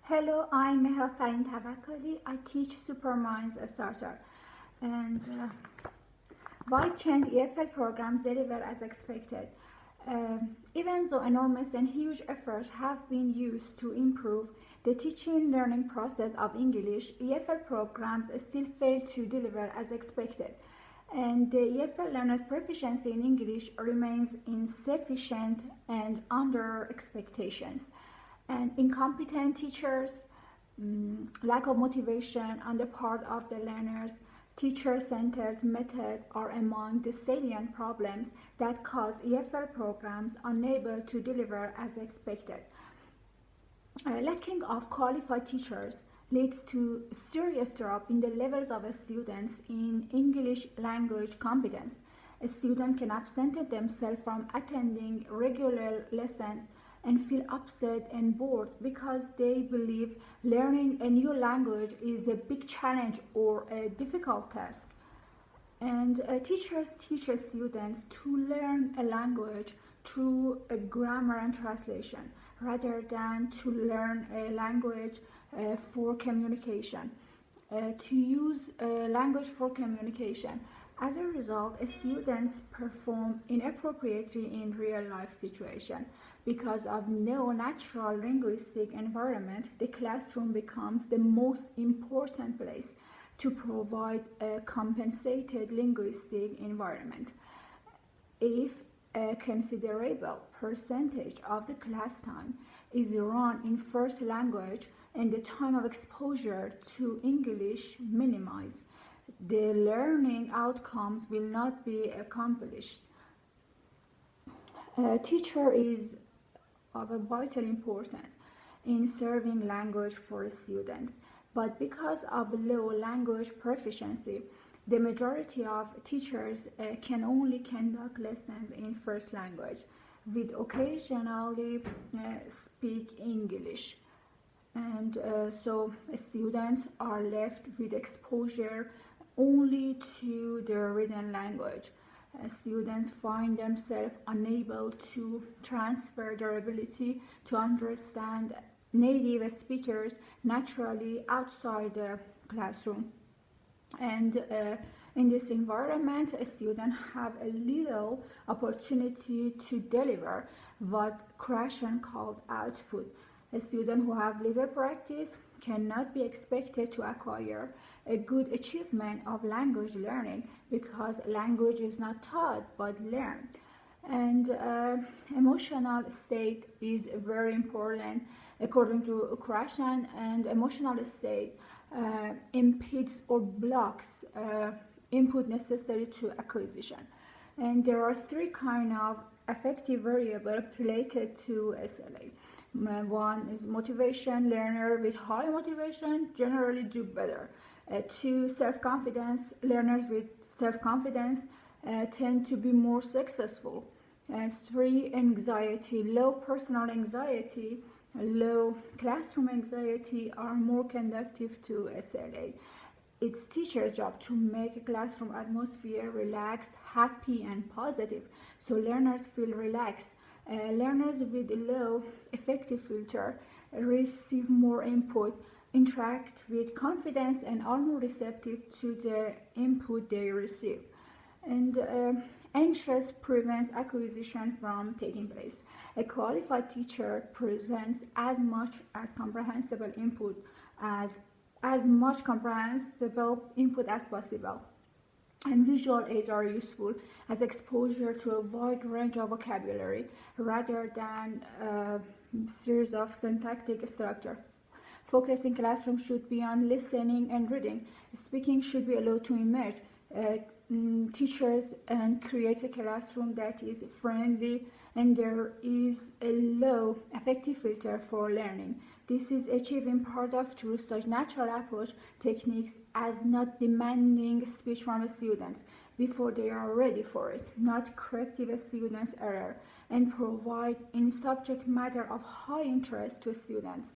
Hello, I'm Mehra Farin Tavakkali. I teach Superminds Starter. And why can't EFL programs deliver as expected? Even though enormous and huge efforts have been used to improve the teaching learning process of English, EFL programs still fail to deliver as expected. And the EFL learners' proficiency in English remains insufficient and under expectations. And incompetent teachers, lack of motivation on the part of the learners, teacher-centered method are among the salient problems that cause EFL programs unable to deliver as expected. Lacking of qualified teachers leads to serious drop in the levels of students in English language competence. A student can absent themselves from attending regular lessons and feel upset and bored because they believe learning a new language is a big challenge or a difficult task. And teachers teach students to learn a language through a grammar and translation rather than to learn a language for communication, to use language for communication. As a result, students perform inappropriately in real-life situations. Because of no natural linguistic environment, the classroom becomes the most important place to provide a compensated linguistic environment. If a considerable percentage of the class time is run in first language and the time of exposure to English minimized, the learning outcomes will not be accomplished. A teacher is of a vital importance in serving language for students, but because of low language proficiency, the majority of teachers can only conduct lessons in first language, with occasionally speak English. And so students are left with exposure only to their written language. Students find themselves unable to transfer their ability to understand native speakers naturally outside the classroom. And in this environment, a student have a little opportunity to deliver what Krashen called output. A student who have little practice cannot be expected to acquire a good achievement of language learning because language is not taught but learned. And emotional state is very important according to Krashen, and emotional state impedes or blocks input necessary to acquisition. And there are three kinds of affective variables related to SLA. One is motivation. Learner with high motivation generally do better. Two, self-confidence. Learners with self-confidence tend to be more successful. Three, anxiety. Low personal anxiety, low classroom anxiety are more conducive to SLA. It's teacher's job to make a classroom atmosphere relaxed, happy, and positive, so learners feel relaxed. Learners with a low affective filter receive more input, interact with confidence, and are more receptive to the input they receive. And anxious prevents acquisition from taking place. A qualified teacher presents as much comprehensible input as possible. And visual aids are useful as exposure to a wide range of vocabulary rather than a series of syntactic structure. Focus in classroom should be on listening and reading. Speaking should be allowed to emerge. Teachers and create a classroom that is friendly and there is a low affective filter for learning. This is achieved in part of through such natural approach techniques as not demanding speech from students before they are ready for it, not correcting a student's error, and provide in subject matter of high interest to students.